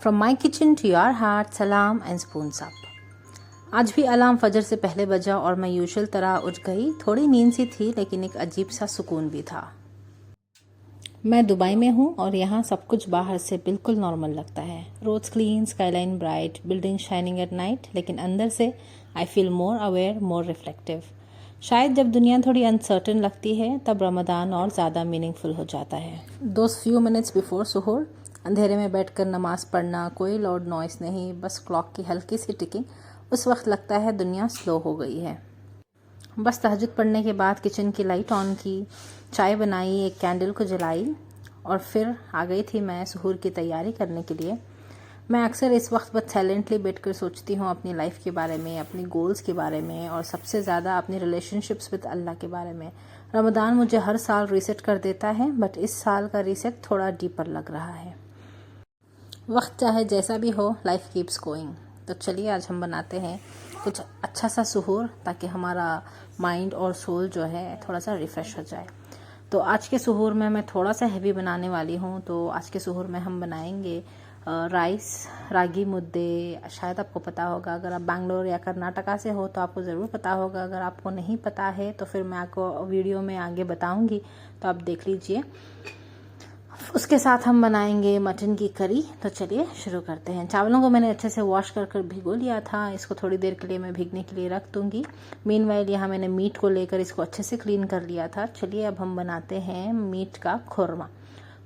From my kitchen to your heart, सलाम and spoons up. आज भी अलार्म फजर से पहले बजा और मैं यूजुअल तरह उठ गई। थोड़ी नींद सी थी लेकिन एक अजीब सा सुकून भी था। मैं दुबई में हूँ और यहाँ सब कुछ बाहर से बिल्कुल नॉर्मल लगता है। Roads clean, skyline bright, building shining at night, लेकिन अंदर से I feel more aware, more reflective. शायद जब दुनिया थोड़ी अनसर्टन लगती है तब रमदान और ज़्यादा मीनिंगफुल हो जाता है। Those few minutes before suhoor, अंधेरे में बैठकर नमाज पढ़ना, कोई लाउड नॉइस नहीं, बस क्लॉक की हल्की सी टिकिंग। उस वक्त लगता है दुनिया स्लो हो गई है। बस तहज्जुद पढ़ने के बाद किचन की लाइट ऑन की, चाय बनाई, एक कैंडल को जलाई और फिर आ गई थी मैं सुहूर की तैयारी करने के लिए। मैं अक्सर इस वक्त बस साइलेंटली बैठकर सोचती हूँ अपनी लाइफ के बारे में, अपनी गोल्स के बारे में और सबसे ज़्यादा अपनी रिलेशनशिप्स विद अल्लाह के बारे में। रमदान मुझे हर साल रीसेट कर देता है, बट इस साल का रीसेट थोड़ा डीपर लग रहा है। वक्त चाहे जैसा भी हो, लाइफ कीप्स गोइंग। तो चलिए आज हम बनाते हैं कुछ अच्छा सा सुहूर ताकि हमारा माइंड और सोल जो है थोड़ा सा रिफ़्रेश हो जाए। तो आज के सुहूर में मैं थोड़ा सा हैवी बनाने वाली हूँ। तो आज के सुहूर में हम बनाएंगे राइस, रागी मुद्दे। शायद आपको पता होगा, अगर आप बैंगलोर या कर्नाटका से हो तो आपको ज़रूर पता होगा। अगर आपको नहीं पता है तो फिर मैं आपको वीडियो में आगे बताऊंगी, तो आप देख लीजिए। उसके साथ हम बनाएंगे मटन की करी। तो चलिए शुरू करते हैं। चावलों को मैंने अच्छे से वॉश कर भिगो लिया था। इसको थोड़ी देर के लिए मैं भीगने के लिए रख दूंगी। मीनवाइल यहाँ मैंने मीट को लेकर इसको अच्छे से क्लीन कर लिया था। चलिए अब हम बनाते हैं मीट का खुरमा।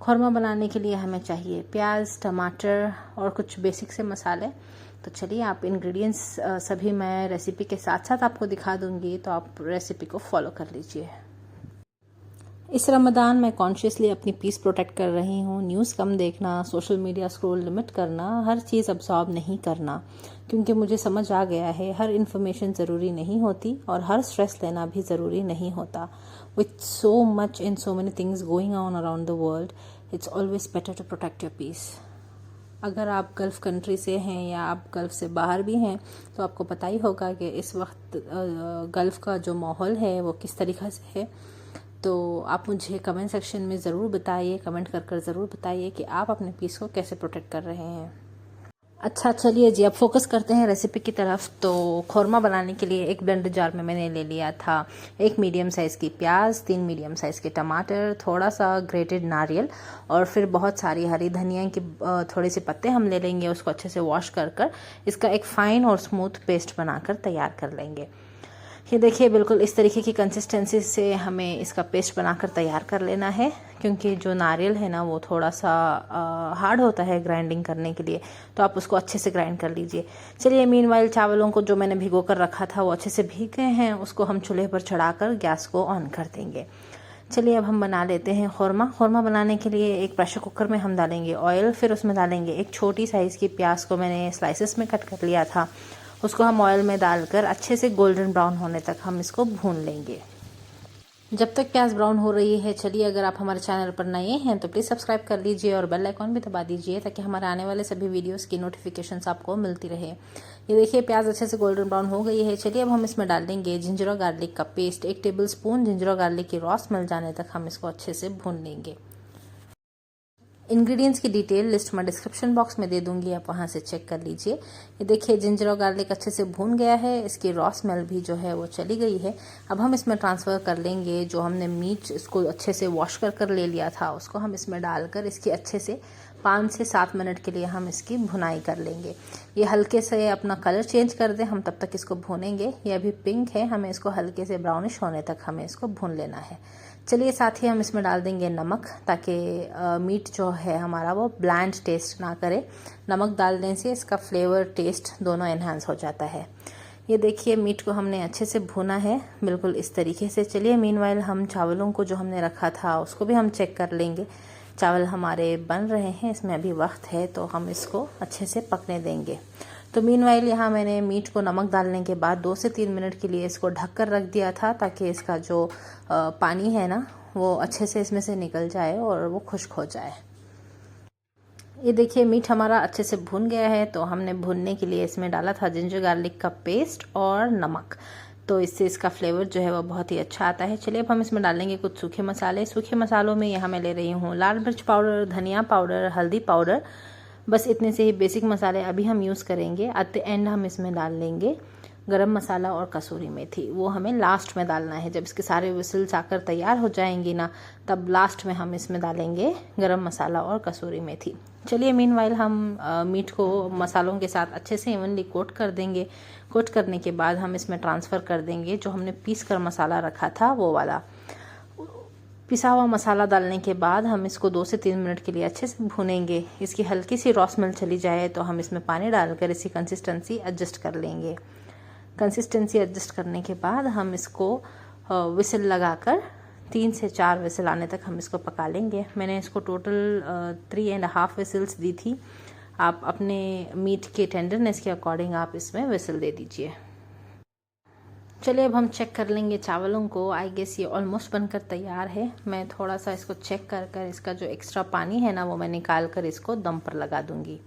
खुरमा बनाने के लिए हमें चाहिए प्याज, टमाटर और कुछ बेसिक से मसाले। तो चलिए आप इंग्रेडिएंट्स सभी मैं रेसिपी के साथ साथ आपको दिखा दूंगी, तो आप रेसिपी को फॉलो कर लीजिए। इस रमदान मैं कॉन्शियसली अपनी पीस प्रोटेक्ट कर रही हूँ। न्यूज़ कम देखना, सोशल मीडिया स्क्रॉल लिमिट करना, हर चीज़ अब्सॉर्ब नहीं करना, क्योंकि मुझे समझ आ गया है हर इन्फॉर्मेशन ज़रूरी नहीं होती और हर स्ट्रेस लेना भी ज़रूरी नहीं होता। With so much in so many things going on around the world, it's always better to protect your peace. अगर आप गल्फ़ कंट्री से हैं या आप गल्फ़ से बाहर भी हैं तो आपको पता ही होगा कि इस वक्त गल्फ़ का जो माहौल है वो किस तरीक़े से है। तो आप मुझे कमेंट सेक्शन में ज़रूर बताइए, कमेंट कर ज़रूर बताइए कि आप अपने पीस को कैसे प्रोटेक्ट कर रहे हैं। अच्छा चलिए जी, अब फोकस करते हैं रेसिपी की तरफ। तो खुरमा बनाने के लिए एक ब्लेंडर जार में मैंने ले लिया था एक मीडियम साइज़ की प्याज, 3 मीडियम साइज़ के टमाटर, थोड़ा सा ग्रेटेड नारियल और फिर बहुत सारी हरी धनिया की थोड़े से पत्ते हम ले लेंगे। उसको अच्छे से वॉश कर इसका एक फ़ाइन और स्मूथ पेस्ट बनाकर तैयार कर लेंगे। ये देखिए बिल्कुल इस तरीके की कंसिस्टेंसी से हमें इसका पेस्ट बनाकर तैयार कर लेना है, क्योंकि जो नारियल है ना वो थोड़ा सा हार्ड होता है ग्राइंडिंग करने के लिए, तो आप उसको अच्छे से ग्राइंड कर लीजिए। चलिए मीनवाइल चावलों को जो मैंने भिगो कर रखा था वो अच्छे से भीग गए हैं, उसको हम चूल्हे पर चढ़ाकर गैस को ऑन कर देंगे। चलिए अब हम बना लेते हैं खुरमा। खुरमा बनाने के लिए एक प्रेशर कुकर में हम डालेंगे ऑयल, फिर उसमें डालेंगे एक छोटी साइज़ की प्याज को मैंने स्लाइसेस में कट कर लिया था। उसको हम ऑयल में डालकर अच्छे से गोल्डन ब्राउन होने तक हम इसको भून लेंगे। जब तक प्याज ब्राउन हो रही है, चलिए अगर आप हमारे चैनल पर नए हैं तो प्लीज़ सब्सक्राइब कर लीजिए और बेल आइकॉन भी दबा दीजिए ताकि हमारे आने वाले सभी वीडियोस की नोटिफिकेशंस आपको मिलती रहे। ये देखिए प्याज अच्छे से गोल्डन ब्राउन हो गई है। चलिए अब हम इसमें डाल देंगे जिंजर और गार्लिक का पेस्ट। 1 टेबल स्पून जिंजर और गार्लिक की रॉ स्मेल जाने तक हम इसको अच्छे से भून लेंगे। इंग्रेडिएंट्स की डिटेल लिस्ट मैं डिस्क्रिप्शन बॉक्स में दे दूंगी, आप वहां से चेक कर लीजिए। ये देखिए जिंजर और गार्लिक अच्छे से भून गया है, इसकी रॉ स्मेल भी जो है वो चली गई है। अब हम इसमें ट्रांसफ़र कर लेंगे जो हमने मीट इसको अच्छे से वॉश कर ले लिया था, उसको हम इसमें डालकर इसकी अच्छे से 5 से 7 मिनट के लिए हम इसकी भुनाई कर लेंगे। ये हल्के से अपना कलर चेंज कर दें, हम तब तक इसको भूनेंगे। ये अभी पिंक है, हमें इसको हल्के से ब्राउनिश होने तक हमें इसको भून लेना है। चलिए साथ ही हम इसमें डाल देंगे नमक, ताकि मीट जो है हमारा वो ब्लैंड टेस्ट ना करे। नमक डालने से इसका फ्लेवर टेस्ट दोनों एनहांस हो जाता है। ये देखिए मीट को हमने अच्छे से भुना है बिल्कुल इस तरीके से। चलिए मीनवाइल हम चावलों को जो हमने रखा था उसको भी हम चेक कर लेंगे। चावल हमारे बन रहे हैं, इसमें अभी वक्त है तो हम इसको अच्छे से पकने देंगे। तो मीनवाइल यहाँ मैंने मीट को नमक डालने के बाद 2 से 3 मिनट के लिए इसको ढककर रख दिया था, ताकि इसका जो पानी है ना वो अच्छे से इसमें से निकल जाए और वो खुश्क हो जाए। ये देखिए मीट हमारा अच्छे से भुन गया है। तो हमने भुनने के लिए इसमें डाला था जिंजर गार्लिक का पेस्ट और नमक, तो इससे इसका फ्लेवर जो है वो बहुत ही अच्छा आता है। चलिए अब हम इसमें डालेंगे कुछ सूखे मसाले। सूखे मसालों में यहाँ मैं ले रही हूँ लाल मिर्च पाउडर, धनिया पाउडर, हल्दी पाउडर, बस इतने से ही बेसिक मसाले अभी हम यूज़ करेंगे। एट द एंड हम इसमें डाल लेंगे गरम मसाला और कसूरी मेथी, वो हमें लास्ट में डालना है। जब इसके सारे विसल्स आकर तैयार हो जाएंगी ना, तब लास्ट में हम इसमें डालेंगे गरम मसाला और कसूरी मेथी। चलिए मीनवाइल हम मीट को मसालों के साथ अच्छे से इवनली कोट कर देंगे। कोट करने के बाद हम इसमें ट्रांसफ़र कर देंगे जो हमने पीस कर मसाला रखा था वो वाला। पिसा हुआ मसाला डालने के बाद हम इसको 2 से 3 मिनट के लिए अच्छे से भूनेंगे। इसकी हल्की सी रॉ स्मेल चली जाए तो हम इसमें पानी डालकर इसकी कंसिस्टेंसी एडजस्ट कर लेंगे। कंसिस्टेंसी एडजस्ट करने के बाद हम इसको विसल लगाकर 3 से 4 विसल आने तक हम इसको पका लेंगे। मैंने इसको टोटल 3.5 विसल्स दी थी। आप अपने मीट के टेंडरनेस के अकॉर्डिंग आप इसमें विसल दे दीजिए। चलिए अब हम चेक कर लेंगे चावलों को। आई गेस ये ऑलमोस्ट बनकर तैयार है। मैं थोड़ा सा इसको चेक कर कर इसका जो एक्स्ट्रा पानी है ना वो मैं निकाल कर इसको दम पर लगा दूंगी।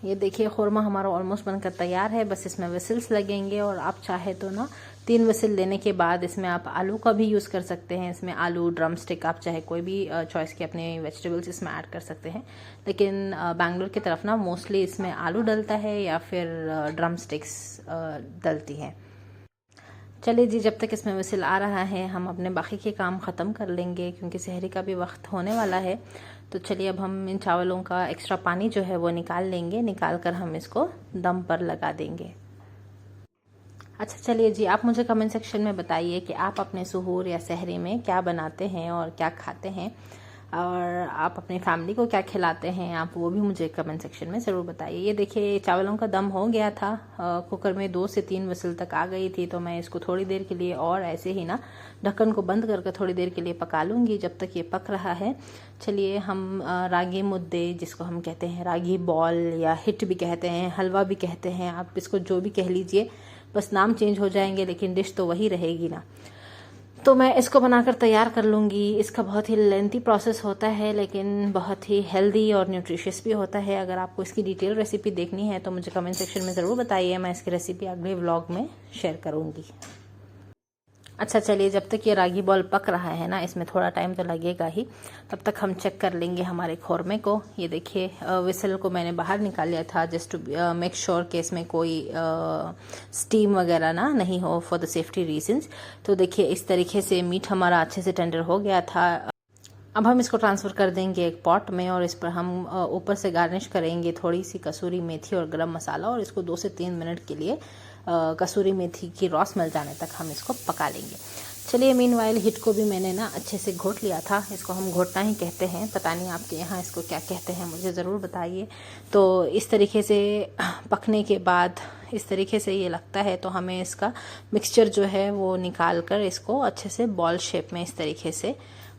ये देखिए खुरमा हमारा ऑलमोस्ट बनकर तैयार है। बस इसमें विसल्स लगेंगे और आप चाहे तो ना 3 विसल लेने के बाद इसमें आप आलू का भी यूज़ कर सकते हैं। इसमें आलू, ड्रम स्टिक, आप चाहे कोई भी चॉइस के अपने वेजिटेबल्स इसमें ऐड कर सकते हैं। लेकिन बैंगलोर की तरफ ना मोस्टली इसमें आलू डलता है या फिर ड्रम स्टिक्स डलती हैं। चलिए जी, जब तक इसमें विसल आ रहा है हम अपने बाकी के काम ख़त्म कर लेंगे क्योंकि सहरी का भी वक्त होने वाला है। तो चलिए अब हम इन चावलों का एक्स्ट्रा पानी जो है वो निकाल लेंगे। निकाल कर हम इसको दम पर लगा देंगे। अच्छा चलिए जी, आप मुझे कमेंट सेक्शन में बताइए कि आप अपने सुहूर या सहरी में क्या बनाते हैं और क्या खाते हैं, और आप अपनी फैमिली को क्या खिलाते हैं, आप वो भी मुझे कमेंट सेक्शन में ज़रूर बताइए। ये देखिए चावलों का दम हो गया था। कुकर में 2 से 3 विसल तक आ गई थी। तो मैं इसको थोड़ी देर के लिए और ऐसे ही ना ढक्कन को बंद करके थोड़ी देर के लिए पका लूँगी जब तक ये पक रहा है। चलिए हम रागी मुद्दे, जिसको हम कहते हैं रागी बॉल या हिट भी कहते हैं, हलवा भी कहते हैं, आप इसको जो भी कह लीजिए, बस नाम चेंज हो जाएंगे लेकिन डिश तो वही रहेगी ना। तो मैं इसको बनाकर तैयार कर लूँगी। इसका बहुत ही लेंथी प्रोसेस होता है लेकिन बहुत ही हेल्दी और न्यूट्रिशियस भी होता है। अगर आपको इसकी डिटेल रेसिपी देखनी है तो मुझे कमेंट सेक्शन में ज़रूर बताइए। मैं इसकी रेसिपी अगले व्लॉग में शेयर करूँगी। अच्छा चलिए, जब तक ये रागी बॉल पक रहा है ना, इसमें थोड़ा टाइम तो लगेगा ही, तब तक हम चेक कर लेंगे हमारे खोरमे को। ये देखिए विसल को मैंने बाहर निकाल लिया था जस्ट टू मेक श्योर कि इसमें कोई स्टीम वगैरह ना नहीं हो, फॉर द सेफ्टी रीजंस। तो देखिए इस तरीके से मीट हमारा अच्छे से टेंडर हो गया था। अब हम इसको ट्रांसफ़र कर देंगे एक पॉट में और इस पर हम ऊपर से गार्निश करेंगे थोड़ी सी कसूरी मेथी और गरम मसाला, और इसको 2 से 3 मिनट के लिए कसूरी मेथी की रॉ स्मेल जाने तक हम इसको पका लेंगे। चलिए मीनवाइल हिट को भी मैंने ना अच्छे से घोट लिया था। इसको हम घोटना ही कहते हैं, पता नहीं आपके यहाँ इसको क्या कहते हैं, मुझे ज़रूर बताइए। तो इस तरीके से पकने के बाद इस तरीके से ये लगता है तो हमें इसका मिक्सचर जो है वो निकाल कर इसको अच्छे से बॉल शेप में इस तरीके से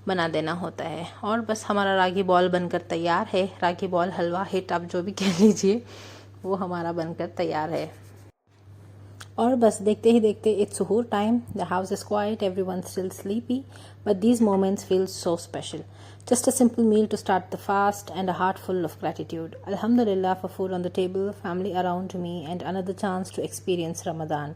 बना देना होता है। और बस हमारा रागी बॉल बनकर तैयार है। रागी बॉल, हलवा, हिट, आप जो भी कह लीजिए, वो हमारा बनकर तैयार है। और बस देखते ही देखते it's suhoor time. The house is quite, everyone still sleepy, but these moments feel so special. Just a simple meal to start the fast and a heart full of gratitude. Alhamdulillah for food on the table, family around me, and another chance to experience Ramadan.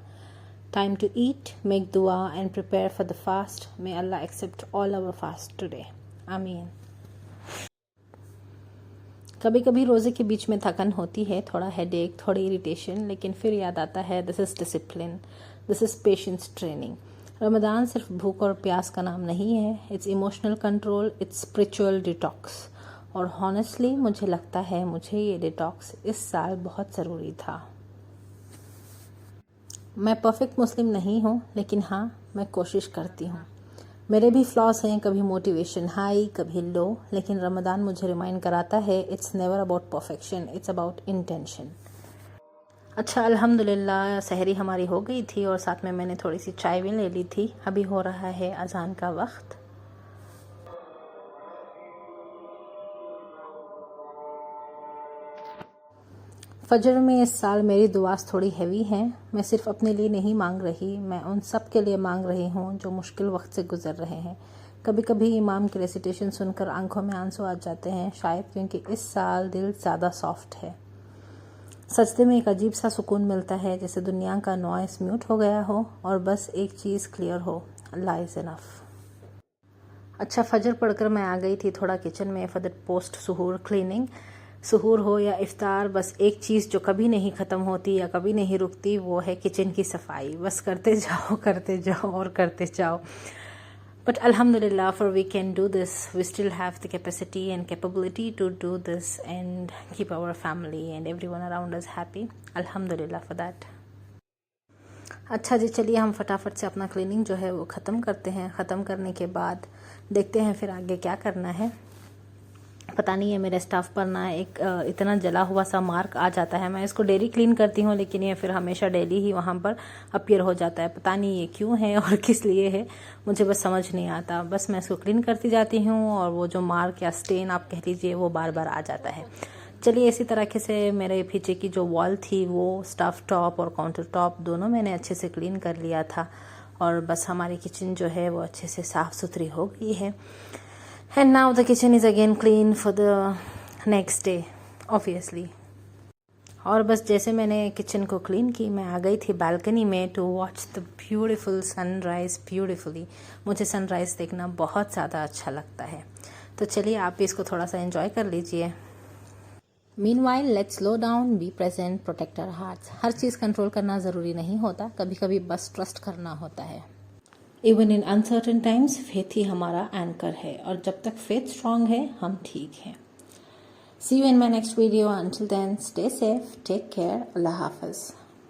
Time to eat, make dua, and prepare for the fast. May Allah accept all our fast today. Ameen. कभी कभी रोज़े के बीच में थकन होती है, थोड़ा headache, थोड़ी irritation, लेकिन फिर याद आता है this is discipline, this is patience training. Ramzan सिर्फ भूख और प्यास का नाम नहीं है, it's emotional control, it's spiritual detox. और हॉनेस्टली मुझे लगता है मुझे ये डिटॉक्स इस साल बहुत ज़रूरी था। मैं परफेक्ट मुस्लिम नहीं हूँ, लेकिन हाँ, मैं कोशिश करती हूँ। मेरे भी फ्लॉस हैं, कभी मोटिवेशन हाई, कभी लो, लेकिन रमज़ान मुझे रिमाइंड कराता है it's never about perfection, it's about intention. अच्छा अल्हम्दुलिल्लाह सहरी हमारी हो गई थी और साथ में मैंने थोड़ी सी चाय भी ले ली थी। अभी हो रहा है अजान का वक्त। फजर में इस साल मेरी दुआस थोड़ी हैवी हैं। मैं सिर्फ अपने लिए नहीं मांग रही, मैं उन सब के लिए मांग रही हूँ जो मुश्किल वक्त से गुजर रहे हैं। कभी कभी इमाम की रेसिटेशन सुनकर आंखों में आंसू आ जाते हैं, शायद क्योंकि इस साल दिल ज़्यादा सॉफ्ट है। सजदे में एक अजीब सा सुकून मिलता है, जैसे दुनिया का नॉइस म्यूट हो गया हो और बस एक चीज़ क्लियर हो, अल्लाह इज़ इनफ। अच्छा, फजर पढ़कर मैं आ गई थी थोड़ा किचन में फॉर द पोस्ट सहूर क्लीनिंग। सहूर हो या इफ्तार, बस एक चीज़ जो कभी नहीं ख़त्म होती या कभी नहीं रुकती वो है किचन की सफाई। बस करते जाओ और करते जाओ। बट अल्हम्दुलिल्लाह for we can do this, we still have the capacity and capability to do this and keep our family and everyone around us happy. अल्हम्दुलिल्लाह फॉर दैट। अच्छा जी, चलिए हम फटाफट से अपना क्लीनिंग जो है वो ख़त्म करते हैं। ख़त्म करने के बाद देखते हैं फिर आगे क्या करना है। पता नहीं है मेरे स्टाफ पर ना एक इतना जला हुआ सा मार्क आ जाता है। मैं इसको डेली क्लीन करती हूँ लेकिन ये फिर हमेशा डेली ही वहाँ पर अपीयर हो जाता है। पता नहीं ये क्यों है और किस लिए है, मुझे बस समझ नहीं आता। बस मैं इसको क्लीन करती जाती हूँ और वो जो मार्क या स्टेन आप कह लीजिए वो बार बार आ जाता है। चलिए, इसी तरीके से मेरे पीछे की जो वॉल थी वो स्टफ टॉप और काउंटर टॉप दोनों मैंने अच्छे से क्लीन कर लिया था और बस हमारी किचन जो है वो अच्छे से साफ़ सुथरी हो गई है। And now the kitchen is again clean for the next day obviously. और बस जैसे मैंने किचन को क्लीन की, मैं आ गई थी बालकनी में to watch the beautiful sunrise beautifully. मुझे सनराइज़ देखना बहुत ज़्यादा अच्छा लगता है, तो चलिए आप भी इसको थोड़ा सा एंजॉय कर लीजिए। Meanwhile let's slow down, be present, protect our hearts. हर चीज़ कंट्रोल करना ज़रूरी नहीं होता, कभी कभी बस ट्रस्ट करना होता है। Even in uncertain times faith ही हमारा एंकर है और जब तक फेथ स्ट्रांग है हम ठीक हैं। See you in my next video. Until then stay safe, take care, Allah हाफिज़।